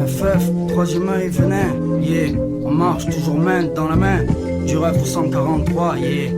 FF, troisième œil, venez, yeah. On marche toujours main dans la main, du rêve au 143, yeah.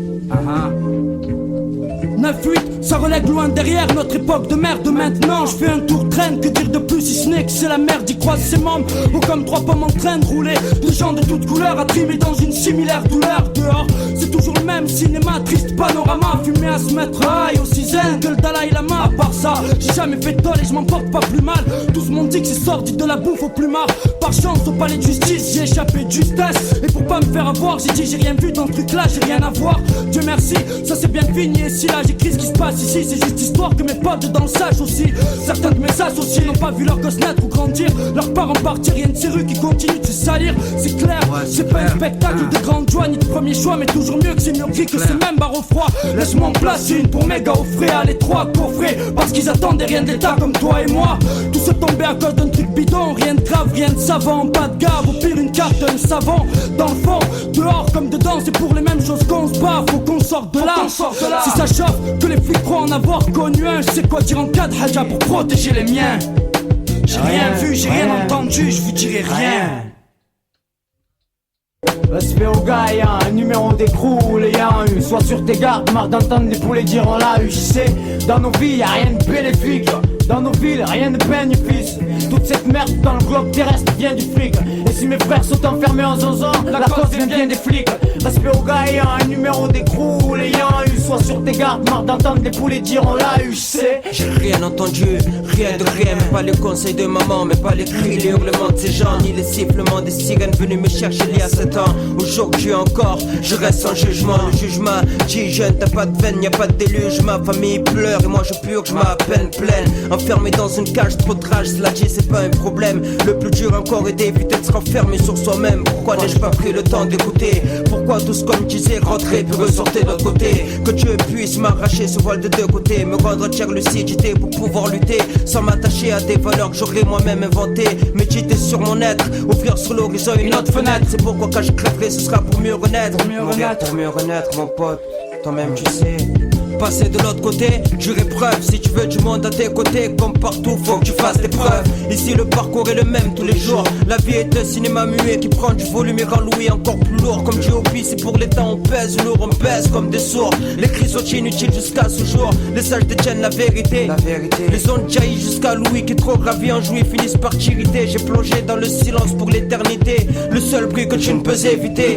9-8, ça relègue loin derrière notre époque de merde de maintenant. Je fais un tour traîne, que dire de plus si ce n'est que c'est la merde, y croise ses membres. Ou comme trois pommes en train de rouler, des gens de toutes couleurs à trimer dans une similaire douleur. Dehors, c'est toujours le même cinéma, triste panorama, fumé à se mettre high, aussi zen que le Dalai Lama. À part ça, j'ai jamais fait de tol et je m'en porte pas plus mal. Tout ce monde dit que c'est sorti de la bouffe au plumard. Par chance au palais de justice, j'ai échappé de justesse. Et pour pas me faire avoir, j'ai dit j'ai rien vu dans ce truc là, j'ai rien à voir. Dieu merci, ça c'est bien fini. Et si là j'écris ce qui se passe ici, c'est juste histoire que mes potes dedans le sachent aussi. Certains de mes associés n'ont pas vu leur gosse naître ou grandir, leurs parents partir, rien de ces rues qui continuent de se salir. C'est clair, c'est pas un spectacle de grande joie ni de premier choix, mais toujours mieux que c'est mieux pris que ces mêmes barres au froid. Laisse-moi en place une pour mes gars au frais, à l'étroit, coffré, parce qu'ils attendaient rien de l'état comme toi et moi. Tout se tombait à cause d'un truc bidon, rien de grave, rien de savant, pas de gave, au pire une carte, un savant. Dans le fond, dehors comme dedans, c'est pour les mêmes choses qu'on se bat, faut qu'on sorte de là. Si ça chauffe, que les flics croient en avoir connu un, je sais quoi dire en cas de haja pour protéger les miens. J'ai rien vu, j'ai rien entendu, je vous dirai rien. Respect aux gars, y'a un numéro d'écrou, les y'a un U. Sois sur tes gardes, marre d'entendre les poulets dire on l'a eu. J'sais, dans nos vies y'a rien de bénéfique, dans nos villes rien de bénéfice. Toute cette merde dans le globe terrestre vient du fric. Et si mes frères sont enfermés en zonzan, la cause vient bien des flics. Respect aux gars, y'a un numéro d'écrou, les y'a un U. Sois sur tes gardes, marre d'entendre les poulets dire on l'a eu. J'sais, j'ai rien entendu, rien de rien. Mais pas les conseils de maman, mais pas les cris, les hurlements de ces gens, ni les sifflements des sirènes venues me chercher il y a 7 ans. Aujourd'hui encore, je reste sans jugement. Le jugement dit jeune, t'as pas de veine, y'a pas de déluge. Ma famille pleure et moi je purge ma peine pleine. Enfermé dans une cage, trop de rage, cela dit c'est pas un problème. Le plus dur encore est d'éviter de se renfermer sur soi-même. Pourquoi n'ai-je pas pris le temps d'écouter? Pourquoi tous comme disait rentrer puis ressortir de l'autre côté? Que Dieu puisse m'arracher ce voile de deux côtés, me rendre entière lucidité pour pouvoir lutter sans m'attacher à des valeurs que j'aurais moi-même inventées. Méditer sur mon être, ouvrir sur l'horizon une autre fenêtre. C'est pourquoi quand je crèverai ce sera pour mieux renaître. Pour mieux renaître mon pote, toi-même tu sais. Passer de l'autre côté, j'aurai preuve. Si tu veux du monde à tes côtés, comme partout, faut que tu fasses tes preuves. Ici le parcours est le même tous les jours. La vie est un cinéma muet qui prend du volume et rend l'ouïe encore plus lourd. Comme du hobby, c'est pour les temps on pèse lourd, on pèse comme des sourds. Les cris sont inutiles jusqu'à ce jour. Les sages détiennent la vérité. Les ondes jaillissent jusqu'à Louis qui trop gravi en jouit finissent par t'irriter. J'ai plongé dans le silence pour l'éternité. Le seul bruit que tu ne peux éviter.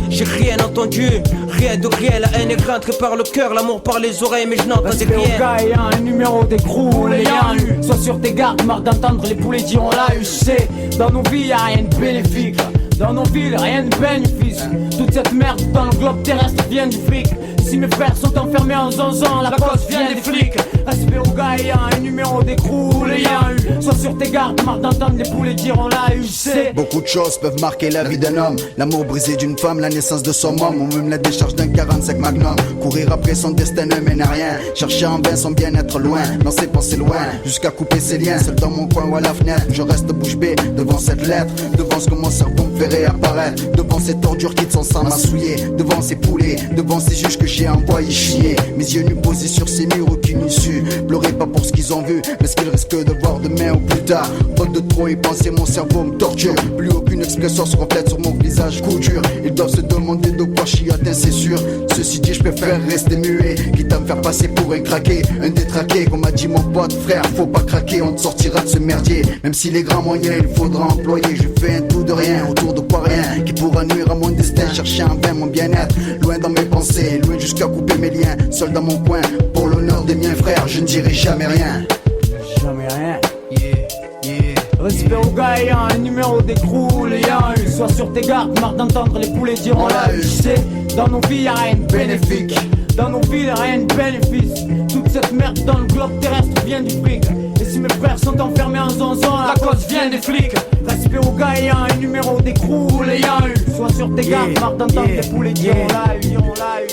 J'ai rien entendu, rien de rien. La haine est rentrée par le cœur, l'amour par les oreilles, mais je n'entendais rien. Respect aux gars, y'a un numéro d'écrou, les y'a un U. Sois sur tes gardes, marre d'entendre les poulets dire on l'a eu. J'sais, dans nos vies y'a rien de bénéfique, dans nos villes rien de bénéfice. Toute cette merde dans le globe terrestre vient du fric. Si mes frères sont enfermés en zonzan, la cause vient des flics. Respect aux gars, y'a un numéro d'écrou, les y'a un U. Sois sur tes gardes, marre d'entendre les poulets dire on l'a eu. J'sais, beaucoup de choses peuvent marquer la vie d'un homme. L'amour brisé d'une femme, la naissance de son homme, ou même la décharge d'un 45 Magnum. Courir après son destin ne mène à rien. Chercher en vain son bien-être loin, dans ses pensées loin, jusqu'à couper ses liens. Seul dans mon coin ou à la fenêtre, je reste bouche bée devant cette lettre, devant ce que mon cerveau me fait réapparaître, devant cette ordure qui de son sang m'a souillé, devant ces poulets, devant ces juges que j'ai envoyés chier. Mes yeux nus posés sur ces murs, aucune issue. Pleurez pas pour ce qu'ils ont vu, mais ce qu'ils risquent de voir demain ou plus tard. Faute de trop y penser, mon cerveau me torture. Plus aucune expression se reflète sur mon visage coup dur. Ils doivent se demander de quoi je suis atteint, c'est sûr. Ceci dit, je préfère rester muet, quitte à me faire passer pour un craqué, un détraqué. Comme a dit mon pote, frère, faut pas craquer, on te sortira de ce merdier. Même si les grands moyens, il faudra employer. Je fais un tout de rien, autour de quoi rien, qui pourra nuire à mon destin. Chercher en vain mon bien-être, loin dans mes pensées, loin jusqu'à couper mes liens. Seul dans mon coin, pour l'honneur des miens frères, je ne dirai jamais rien. Jamais rien. Respect aux gars, y'a un numéro d'écrou, les y'a un U. Sois sur tes gardes, marre d'entendre les poulets dire on l'a eu. J'sais, dans nos vies y'a rien de bénéfique, dans nos villes rien de bénéfice. Toute cette merde dans le globe terrestre vient du fric. Et si mes frères sont enfermés en zonzan, la cause vient des flics. Respect aux gars, y'a un numéro d'écrou, les y'a un U. Sois sur tes gardes, marre d'entendre les poulets dire on l'a eu, on l'a eu.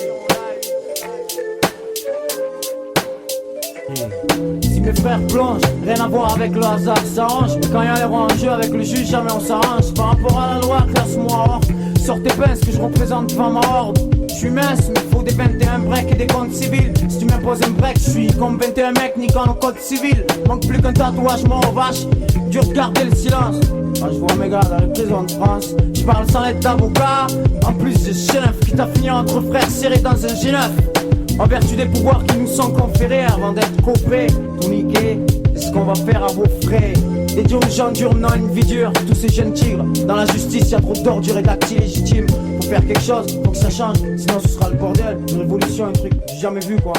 Si mes frères plongent, rien à voir avec le hasard, s'arrange. Mais quand y'a les rois en jeu avec le juge, jamais on s'arrange. Par rapport à la loi, classe-moi hors. Sors tes pinces que je représente devant ma horde. Je suis mince, mais faut des 21 breaks et des comptes civils. Si tu m'imposes un break, je suis comme 21 mecs niquant le code civil. Manque plus qu'un tatouage, mon vache, dur de garder le silence. Ah, je vois mes gars dans les prisons de France, je parle sans être d'avocat. En plus j'ai G9 qui t'a fini entre frères serrés dans un G9. En vertu des pouvoirs qui nous sont conférés avant d'être coupés, tout niqué, c'est ce qu'on va faire à vos frais. Dédié aux gens durs menant une vie dure, tous ces jeunes tigres. Dans la justice y'a trop d'ordures et d'actes illégitimes. Faut faire quelque chose, faut que ça change, sinon ce sera le bordel. Une révolution, un truc jamais vu quoi.